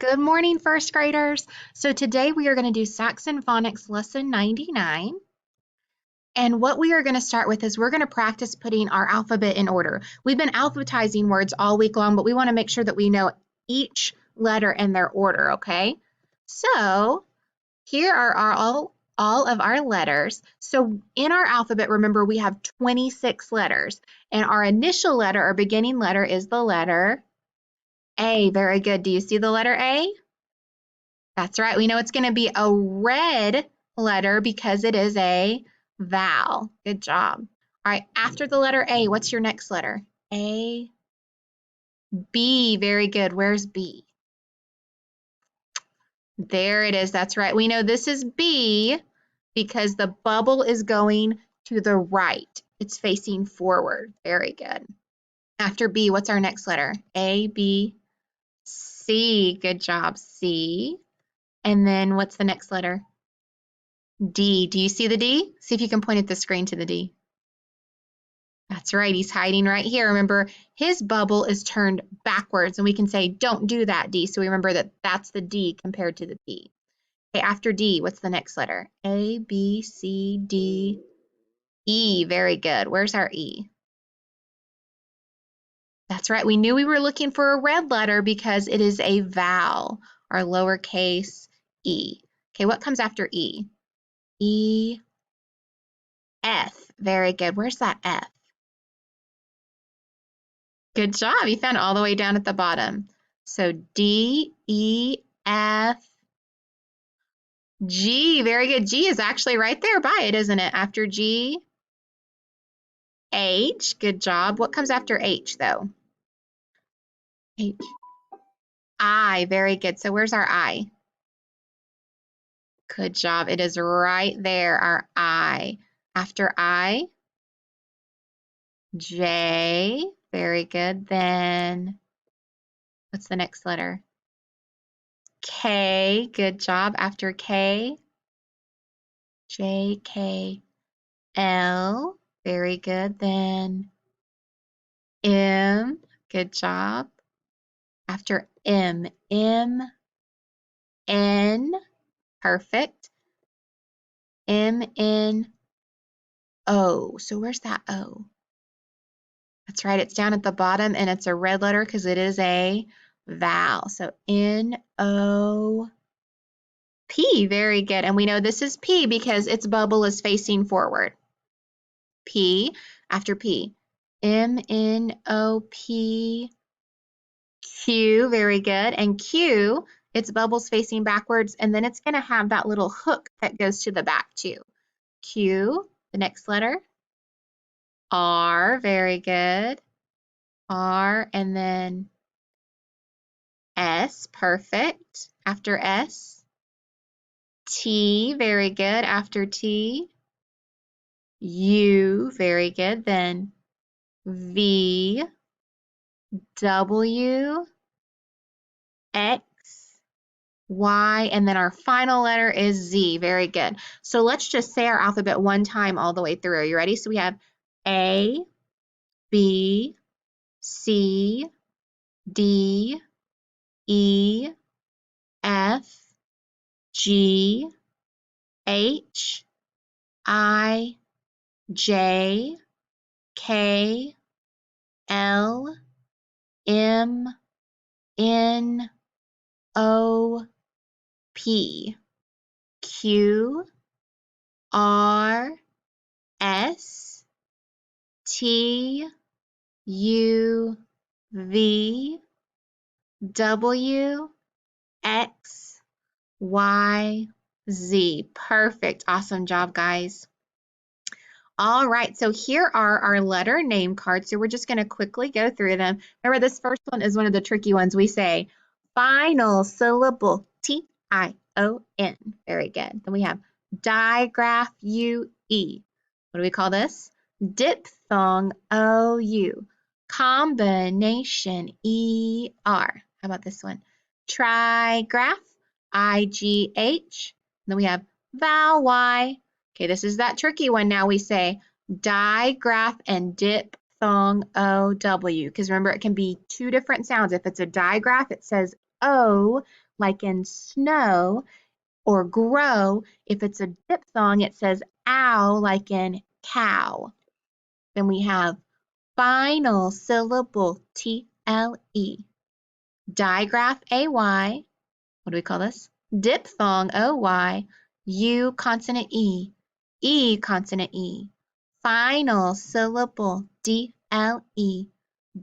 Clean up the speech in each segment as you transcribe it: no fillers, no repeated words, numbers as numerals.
Good morning, first graders. So today we are going to do Saxon Phonics Lesson 99. And what we are going to start with is we're going to practice putting our alphabet in order. We've been alphabetizing words all week long, but we want to make sure that we know each letter in their order, okay? So here are all of our letters. So in our alphabet, remember, we have 26 letters. And our initial letter, our beginning letter, is the letter A. Very good. Do you see the letter A? That's right. We know it's going to be a red letter because it is a vowel. Good job. All right, after the letter A, what's your next letter? A, B. Very good. Where's B? There it is. That's right. We know this is B because the bubble is going to the right. It's facing forward. Very good. After B, what's our next letter? A, B, C. Good job. C. And then what's the next letter? D. Do you see the D? See if you can point at the screen to the D. That's right. He's hiding right here. Remember, his bubble is turned backwards, and we can say, don't do that, D. So we remember that that's the D compared to the P. Okay, after D, what's the next letter? A, B, C, D, E. Very good. Where's our E? That's right. We knew we were looking for a red letter because it is a vowel, our lowercase e. Okay, what comes after E? E, F. Very good. Where's that F? Good job. You found it all the way down at the bottom. So D, E, F, G. Very good. G is actually right there by it, isn't it? After G, H. Good job. What comes after H, though? H. I. Very good. So where's our I? Good job. It is right there, our I. After I, J. Very good. Then what's the next letter? K. Good job. After K, J, K, L. Very good. Then M. Good job. After M, M, N. Perfect. M, N, O. So where's that O? That's right. It's down at the bottom, and it's a red letter because it is a vowel. So N, O, P. Very good. And we know this is P because its bubble is facing forward. P. After P, M, N, O, P, Q. Very good. And Q, its bubble's facing backwards, and then it's going to have that little hook that goes to the back too. Q, the next letter. R. Very good. R, and then S. Perfect. After S. T. Very good. After T. U. Very good. Then V, W, X, Y, and then our final letter is Z. Very good. So let's just say our alphabet one time all the way through. Are you ready? So we have A, B, C, D, E, F, G, H, I, J, K, L, M, N, O, P, Q, R, S, T, U, V, W, X, Y, Z. Perfect. Awesome job, guys. All right, so here are our letter name cards. So we're just going to quickly go through them. Remember, this first one is one of the tricky ones. We say final syllable, T-I-O-N. Very good. Then we have digraph, U-E. What do we call this? Diphthong, O-U. Combination, E-R. How about this one? Trigraph, I-G-H. Then we have vowel, Y. Okay, this is that tricky one. Now we say digraph and diphthong, O-W. Because remember, it can be two different sounds. If it's a digraph, it says O like in snow, or grow. If it's a diphthong, it says ow, like in cow. Then we have final syllable T-L-E. Digraph A-Y. What do we call this? Diphthong O-Y. U consonant E. E consonant E. Final syllable D-L-E.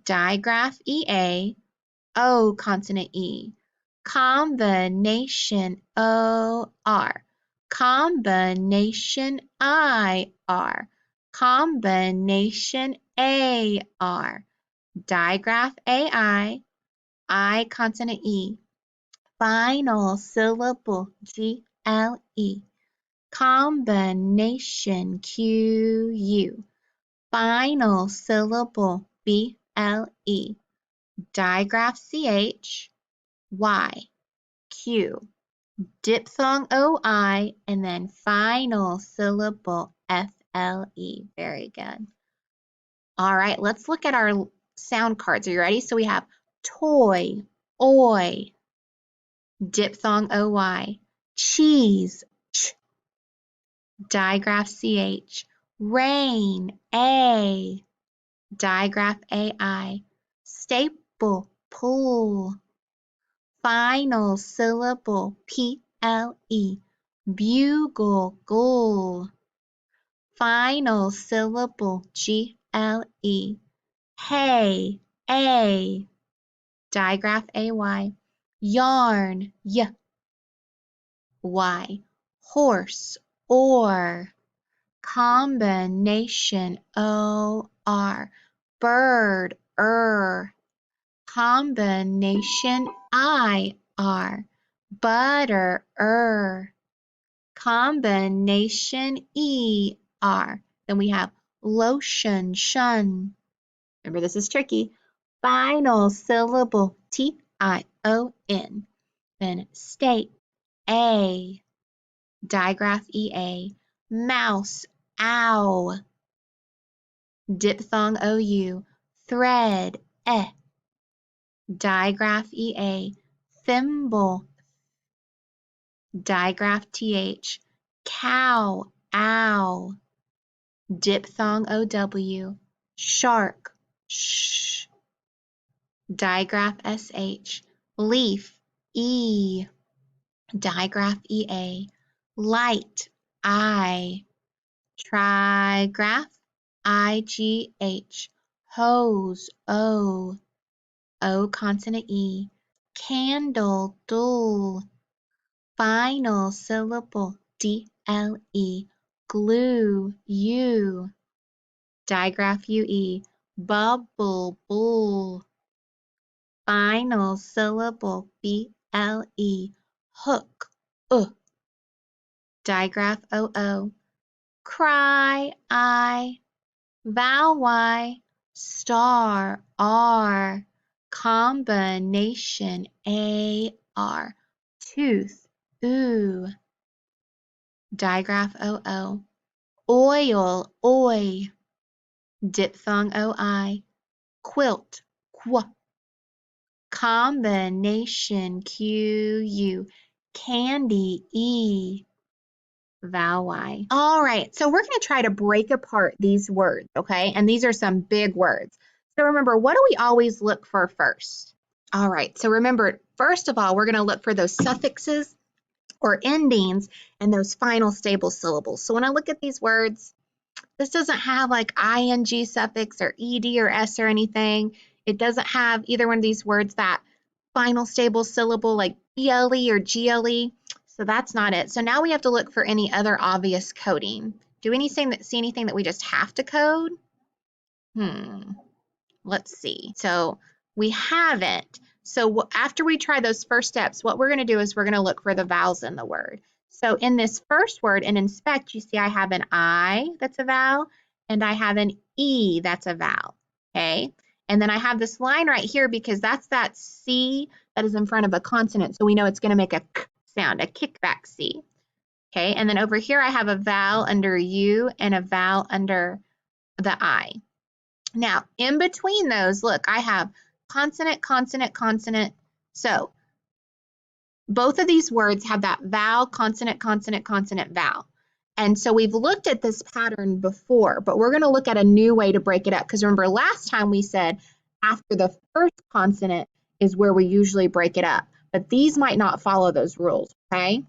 Digraph E-A. O consonant E. Combination O-R. Combination I-R. Combination A-R. Digraph A-I. I consonant E. Final syllable G-L-E. Combination Q-U. Final syllable B-L-E. Digraph C-H. Y. Q. Diphthong O-I, and then final syllable F-L-E. Very good. All right, let's look at our sound cards. Are you ready? So we have toy, oi, diphthong O-Y, cheese, ch, digraph C-H, rain, A, digraph A-I, staple, pull, final syllable P-L-E, bugle, gull, final syllable G-L-E, hay, A, digraph A-Y, yarn, Y, horse, or, combination O-R, bird, combination I-R, butter, combination E-R. Then we have lotion, shun. Remember, this is tricky. Final syllable T-I-O-N. Then steak, A, digraph E-A. Mouse, ow, diphthong O-U. Thread, digraph E-A. Thimble, digraph T-H. Cow, ow, diphthong O-W. Shark, sh, digraph S-H. Leaf, E, digraph E-A. Light, I, trigraph I-G-H. Hose, O, O consonant E. Candle, dull, final syllable D-L-E. Glue, U, digraph U-E. Bubble, bull, final syllable B-L-E. Hook, digraph O-O. Cry, I, vowel Y, star, R, combination A-R. Tooth, oo, digraph O-O. Oil, oi, diphthong O-I. Quilt, qu, combination Q-U. Candy, E, vowel Y. All right, so we're going to try to break apart these words, okay? And these are some big words. So remember, what do we always look for first? All right, so remember, first of all, we're going to look for those suffixes or endings and those final stable syllables. So when I look at these words, this doesn't have like ing suffix or ed or s or anything. It doesn't have either one of these words that final stable syllable like ble or gle. So that's not it. So now we have to look for any other obvious coding. Do we see anything that we just have to code? Let's see. So we haven't. So after we try those first steps, what we're going to do is we're going to look for the vowels in the word. So in this first word, in inspect, you see I have an I that's a vowel, and I have an E that's a vowel, okay? And then I have this line right here because that's that C that is in front of a consonant, so we know it's going to make a K sound, a kickback C, okay? And then over here I have a vowel under U and a vowel under the I. Now, in between those, look, I have consonant, consonant, consonant. So Both of these words have that vowel, consonant, consonant, consonant, vowel. And so we've looked at this pattern before, but we're going to look at a new way to break it up. Because remember, last time we said after the first consonant is where we usually break it up. But these might not follow those rules, okay?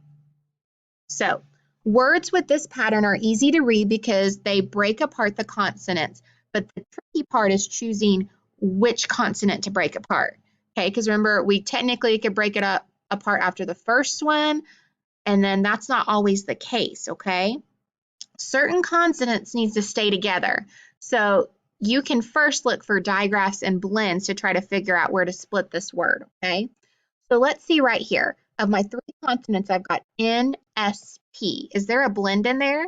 So words with this pattern are easy to read because they break apart the consonants. But the tricky part is choosing which consonant to break apart. Okay, because remember, we technically could break it apart after the first one, and then that's not always the case, okay? Certain consonants need to stay together. So you can first look for digraphs and blends to try to figure out where to split this word, okay? So let's see right here. Of my 3 consonants, I've got N, S, P. Is there a blend in there?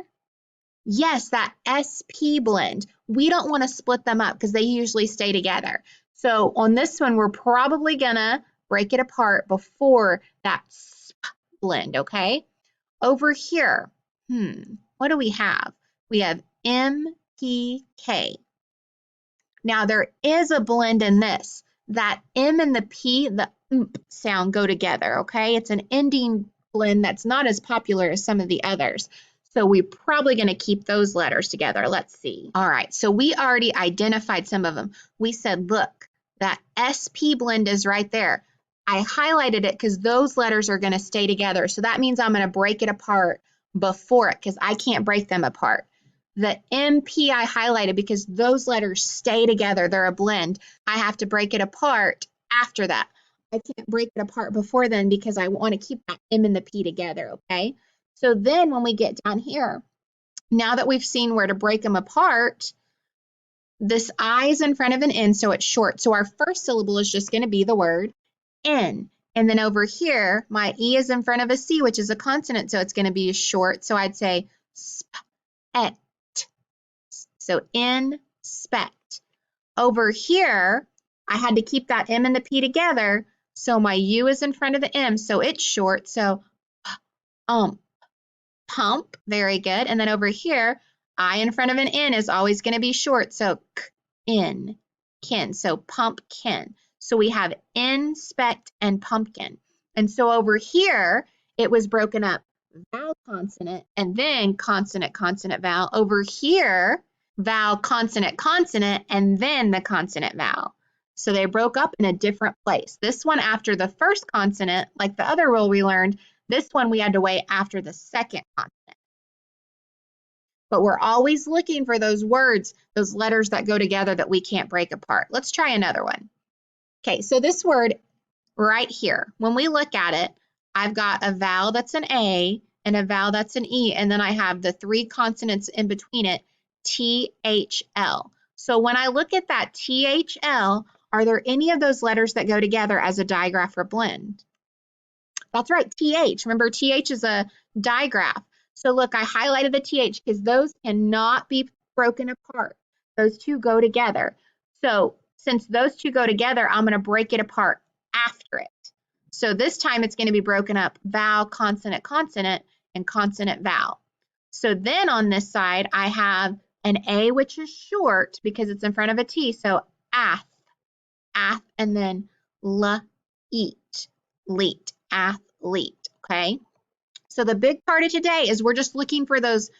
Yes, that SP blend. We don't want to split them up because they usually stay together. So on this one, we're probably gonna break it apart before that SP blend, okay? Over here, what do we have? We have MPK. Now there is a blend in this. That M and the P, the sound go together, okay? It's an ending blend that's not as popular as some of the others. So we're probably going to keep those letters together. Let's see. All right, so we already identified some of them. We said, look, that SP blend is right there. I highlighted it because those letters are going to stay together. So that means I'm going to break it apart before it because I can't break them apart. The MP I highlighted because those letters stay together. They're a blend. I have to break it apart after that. I can't break it apart before then because I want to keep that M and the P together, okay? So then when we get down here, now that we've seen where to break them apart, this I is in front of an N, so it's short. So our first syllable is just going to be the word N. And then over here, my E is in front of a C, which is a consonant, so it's going to be short. So I'd say spect. So inspect. Over here, I had to keep that M and the P together, so my U is in front of the M, so it's short. So pump, very good. And then over here, I in front of an N is always going to be short, so in, kin, so pumpkin. So we have inspect and pumpkin. And so over here, it was broken up vowel, consonant, and then consonant, consonant, vowel. Over here, vowel, consonant, consonant, and then the consonant vowel. So they broke up in a different place. This one after the first consonant, like the other rule we learned, this one we had to wait after the second consonant. But we're always looking for those words, those letters that go together that we can't break apart. Let's try another one. Okay, so this word right here, when we look at it, I've got a vowel that's an A and a vowel that's an E, and then I have the 3 consonants in between it, THL. So when I look at that THL, are there any of those letters that go together as a digraph or blend? That's right, TH. Remember, TH is a digraph. So look, I highlighted the TH because those cannot be broken apart. Those two go together. So since those two go together, I'm going to break it apart after it. So this time it's going to be broken up vowel, consonant, consonant, and consonant, vowel. So then on this side, I have an A, which is short because it's in front of a T. So ath, and then eat, leet, athlete, okay? So the big part of today is we're just looking for those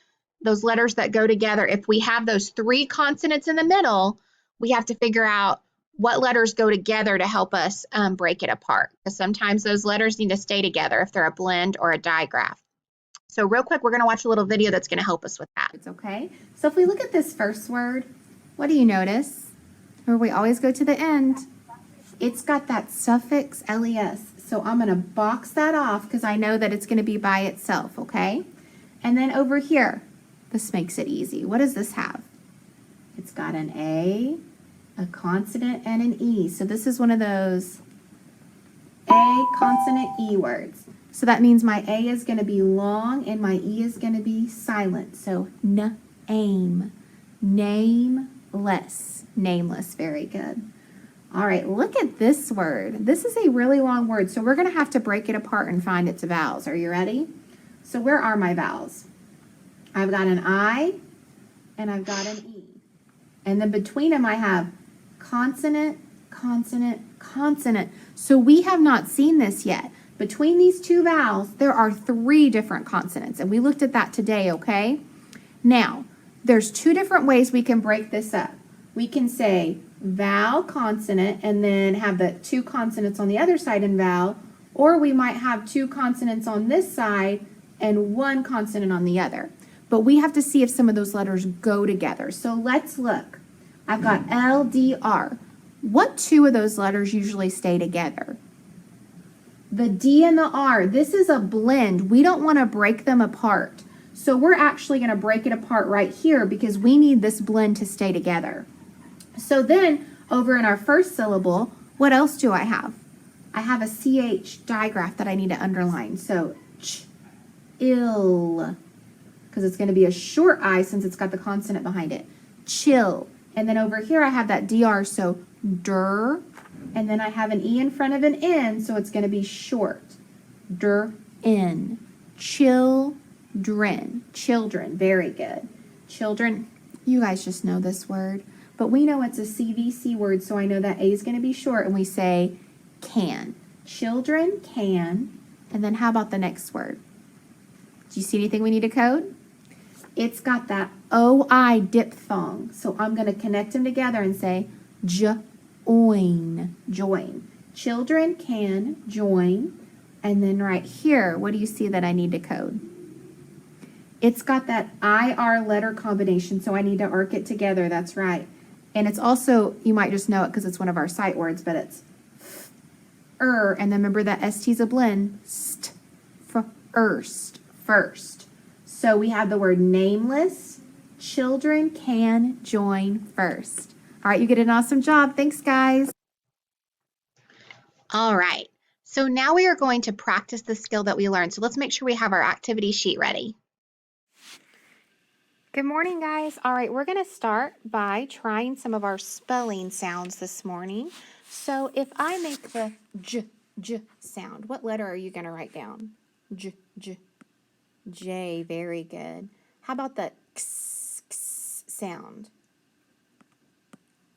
letters that go together. If we have those 3 consonants in the middle, we have to figure out what letters go together to help us break it apart. Because sometimes those letters need to stay together if they're a blend or a digraph. So real quick, we're going to watch a little video that's going to help us with that. It's okay. So if we look at this first word, what do you notice? Or we always go to the end. It's got that suffix les. So I'm going to box that off because I know that it's going to be by itself, okay? And then over here, this makes it easy. What does this have? It's got an A, a consonant, and an E. So this is one of those A, consonant, E words. So that means my A is going to be long and my E is going to be silent. So aim, nameless, nameless. Very good. All right, look at this word. This is a really long word, so we're going to have to break it apart and find its vowels. Are you ready? So where are my vowels? I've got an I and I've got an E. And then between them I have consonant, consonant, consonant. So we have not seen this yet. Between these two vowels, there are 3 different consonants, and we looked at that today, okay? Now, there's 2 different ways we can break this up. We can say vowel consonant and then have the 2 consonants on the other side in vowel, or we might have 2 consonants on this side and 1 consonant on the other. But we have to see if some of those letters go together. So let's look. I've got L, D, R. What 2 of those letters usually stay together? The D and the R. This is a blend. We don't want to break them apart. So we're actually going to break it apart right here because we need this blend to stay together. So then over in our first syllable, what else do I have? I have a CH digraph that I need to underline. So ch, ill, because it's going to be a short I since it's got the consonant behind it. Chill. And then over here I have that DR, so der. And then I have an E in front of an N, so it's going to be short. Der-in. Children. Children. Very good. Children. You guys just know this word. But we know it's a CVC word, so I know that A is going to be short, and we say can. Children can. And then how about the next word? Do you see anything we need to code? It's got that OI diphthong. So I'm going to connect them together and say join. Join. Children can join. And then right here, what do you see that I need to code? It's got that IR letter combination, so I need to arc it together. That's right. And it's also, you might just know it because it's one of our sight words, but it's and then remember that ST's a blend. First. So we have the word nameless. Children can join first. All right, you did an awesome job. Thanks, guys. All right. So now we are going to practice the skill that we learned. So let's make sure we have our activity sheet ready. Good morning, guys. All right, we're going to start by trying some of our spelling sounds this morning. So if I make the j sound, what letter are you going to write down? J, very good. How about the x sound?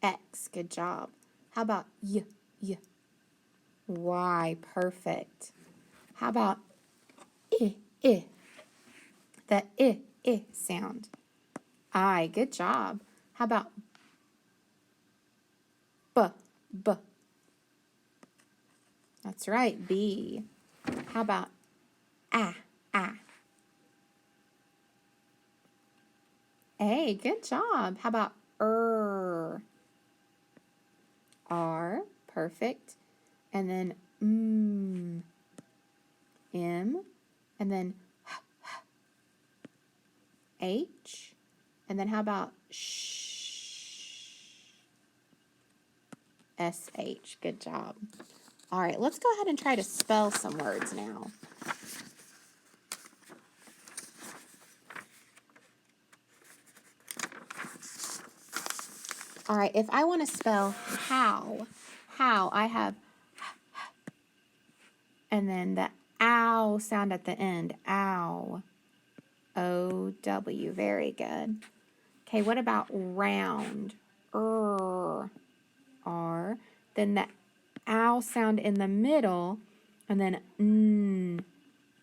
X, good job. How about y? Y, perfect. How about I? The I sound. I, good job. How about B? That's right, B. How about A? A, good job. How about R? Perfect. And then M, and then H, and then how about SH, good job. All right, let's go ahead and try to spell some words now. All right, if I want to spell how, I have, and then the ow sound at the end, ow, O-W, very good. Okay, what about round, R, then the ow sound in the middle, and then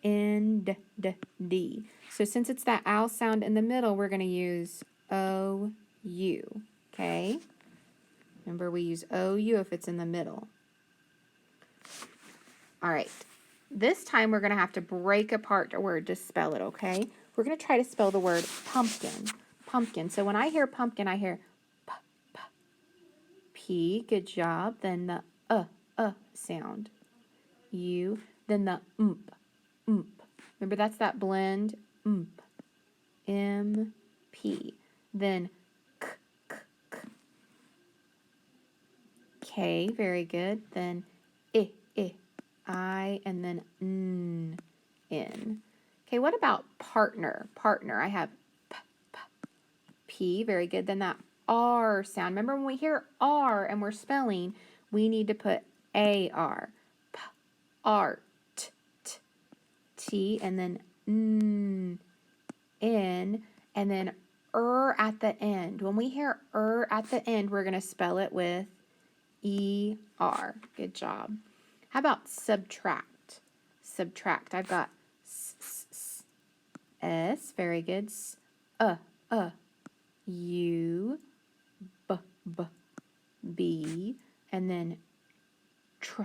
N-D. So since it's that ow sound in the middle, we're going to use O-U. Okay? Remember, we use O-U if it's in the middle. All right. This time, we're going to have to break apart a word to spell it, okay? We're going to try to spell the word pumpkin. Pumpkin. So when I hear pumpkin, I hear P. Good job. Then the sound. U. Then the Remember, that's that blend. M-P. Then K, very good. Then I, and then N. Okay, what about partner? Partner, I have P, very good. Then that R sound. Remember, when we hear R and we're spelling, we need to put A-R. Art. T, and then N, and then at the end. When we hear at the end, we're going to spell it with E-R. Good job. How about subtract? subtract. I've got S, very good. U, B, and then tr.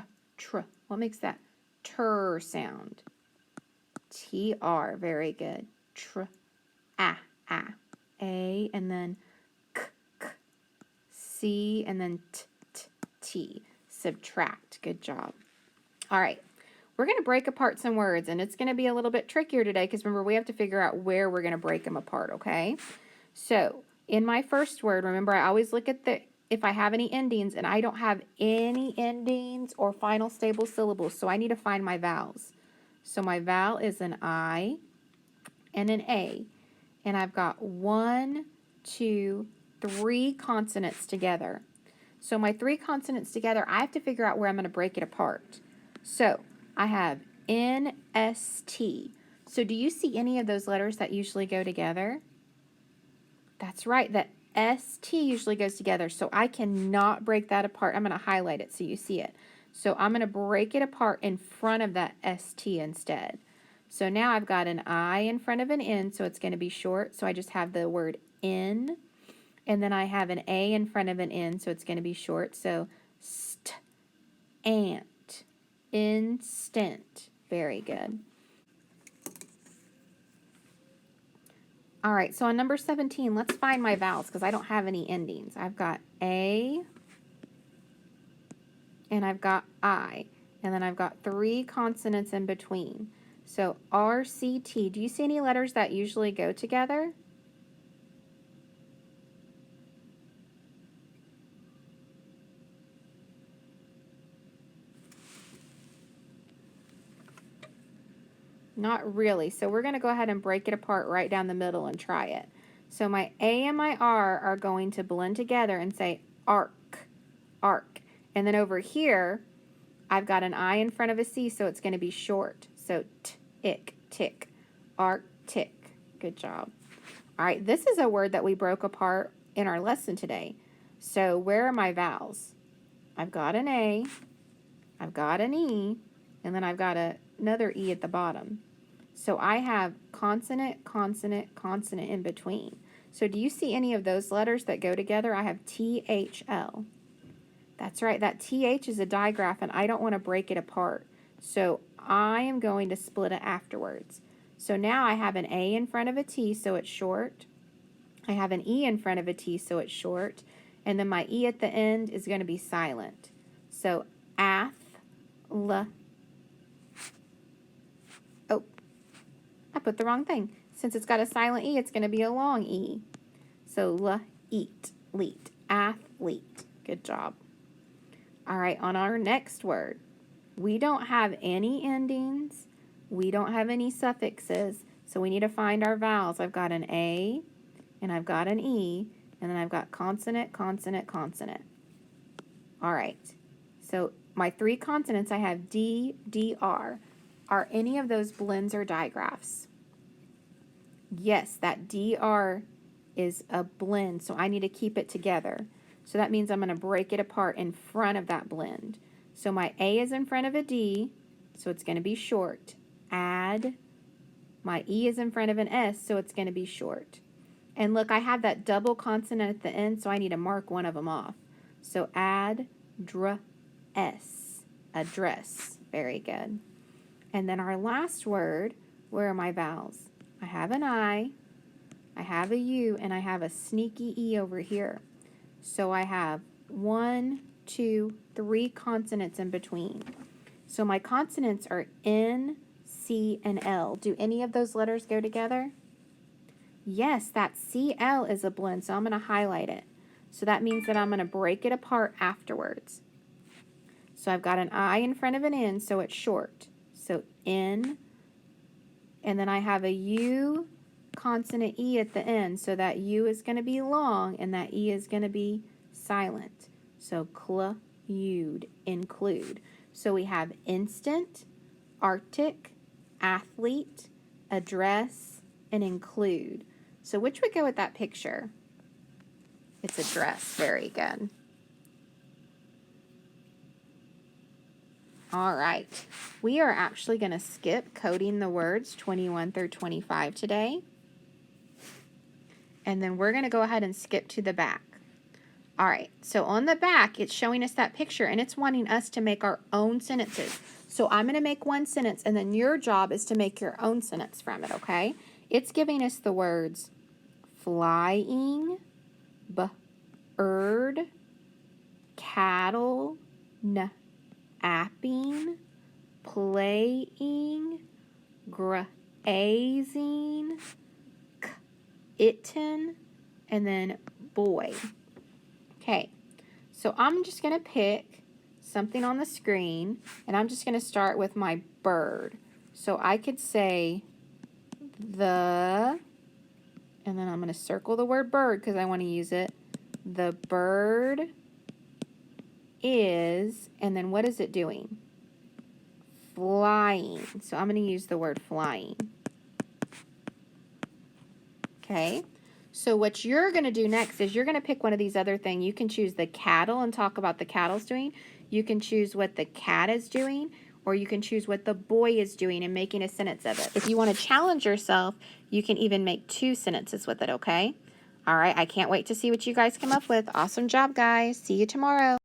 What makes that tur sound? TR, very good. Tr, A, and then k, C, and then T. Subtract. Good job. All right. We're going to break apart some words, and it's going to be a little bit trickier today because remember, we have to figure out where we're going to break them apart, okay? So, in my first word, remember, I always look at if I have any endings, and I don't have any endings or final stable syllables, so I need to find my vowels. So, my vowel is an I and an A, and I've got 1, 2, 3 consonants together. So, my 3 consonants together, I have to figure out where I'm going to break it apart. So, I have NST. So do you see any of those letters that usually go together? That's right, the ST usually goes together. So I cannot break that apart. I'm going to highlight it so you see it. So I'm going to break it apart in front of that ST instead. So now I've got an I in front of an N, so it's going to be short. So I just have the word N. And then I have an A in front of an N, so it's going to be short. So st, ant. Instant. Very good. All right, so on number 17, let's find my vowels because I don't have any endings. I've got A, and I've got I, and then I've got 3 consonants in between. So RCT. Do you see any letters that usually go together? Not really. So we're going to go ahead and break it apart right down the middle and try it. So my A and my R are going to blend together and say arc, arc. And then over here, I've got an I in front of a C, so it's going to be short. So tick, tick, arctic. Good job. All right, this is a word that we broke apart in our lesson today. So where are my vowels? I've got an A, I've got an E, and then I've got another E at the bottom. So I have consonant, consonant, consonant in between. So do you see any of those letters that go together? I have THL. That's right, that TH is a digraph, and I don't want to break it apart. So I am going to split it afterwards. So now I have an A in front of a T, so it's short. I have an E in front of a T, so it's short. And then my E at the end is going to be silent. So oh, I put the wrong thing. Since it's got a silent E, it's going to be a long E. So eat, leet, athlete. Good job. All right, on our next word, we don't have any endings. We don't have any suffixes. So we need to find our vowels. I've got an A, and I've got an E, and then I've got consonant, consonant, consonant. All right. So my 3 consonants, I have D, DR. Are any of those blends or digraphs? Yes, that DR is a blend, so I need to keep it together. So that means I'm going to break it apart in front of that blend. So my A is in front of a D, so it's going to be short. Add. My E is in front of an S, so it's going to be short. And look, I have that double consonant at the end, so I need to mark one of them off. So add, S, address. Very good. And then our last word, where are my vowels? I have an I have a U, and I have a sneaky E over here. So I have 1, 2, 3 consonants in between. So my consonants are N, C, and L. Do any of those letters go together? Yes, that CL is a blend, so I'm going to highlight it. So that means that I'm going to break it apart afterwards. So I've got an I in front of an N, so it's short. So N, and then I have a U consonant E at the end, so that U is going to be long, and that E is going to be silent. So include. So we have instant, arctic, athlete, address, and include. So which would go with that picture? It's address. Very good. All right. We are actually going to skip coding the words 21 through 25 today. And then we're going to go ahead and skip to the back. All right, so on the back, it's showing us that picture, and it's wanting us to make our own sentences. So I'm going to make one sentence, and then your job is to make your own sentence from it, okay? It's giving us the words flying, bird, cattle, apping, playing, grazing, itten, and then boy. Okay, so I'm just going to pick something on the screen, and I'm just going to start with my bird. So I could say the, and then I'm going to circle the word bird because I want to use it. The bird is, and then what is it doing? Flying. So I'm going to use the word flying. Okay. So what you're going to do next is you're going to pick one of these other things. You can choose the cattle and talk about the cattle's doing. You can choose what the cat is doing, or you can choose what the boy is doing and making a sentence of it. If you want to challenge yourself, you can even make 2 sentences with it, okay? All right, I can't wait to see what you guys come up with. Awesome job, guys. See you tomorrow.